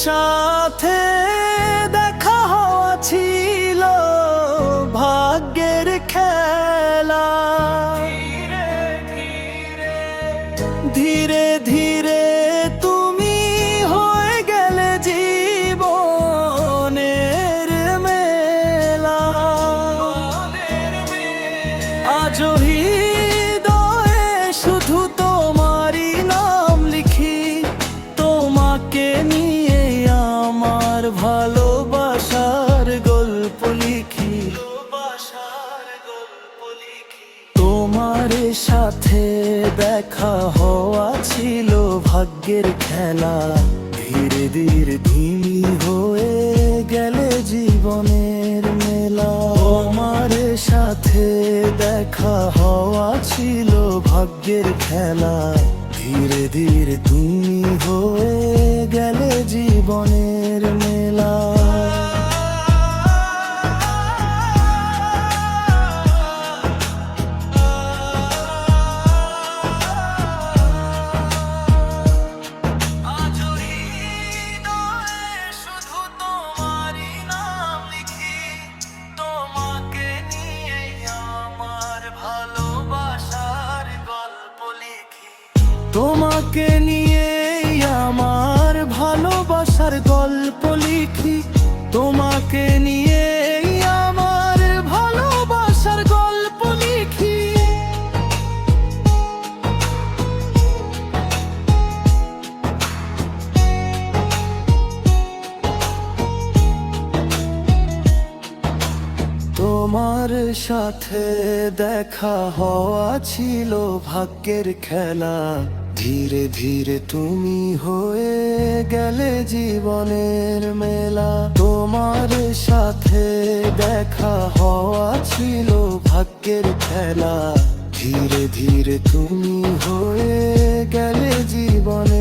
সাথে দেখা হওয়া ছিল ভাগ্যের খেলা। ধীরে ধীরে তুমি হয়ে গেলে জীবনের মেলা। আজও হৃদয়ে শুধু তোমারই নাম লিখি, তোমাকে নিয়ে আমার ভালোবাসার গল্প লিখি। তোমার সাথে দেখা হওয়া ছিল ভাগ্যের খেলা। ধীরে ধীরে ধিমি হয়ে গেলে জীবনের মেলা। তোমার সাথে দেখা হওয়া ছিল ভাগ্যের খেলা। ধীরে ধীরে তুমি হয়ে গেলে জীবনের মেলা। তোমাকে নিয়ে আমার ভালোবাসার গল্প লিখি, তোমাকে নিয়ে আমার ভালোবাসার গল্প লিখি। তোমার সাথে দেখা হওয়া ছিল ভাগ্যের খেলা। ধীরে ধীরে তুমি হয়ে গেলে জীবনের মেলা। তোমার সাথে দেখা হওয়া ছিল ভাগ্যের খেলা। ধীরে ধীরে তুমি হয়ে গেলে জীবনের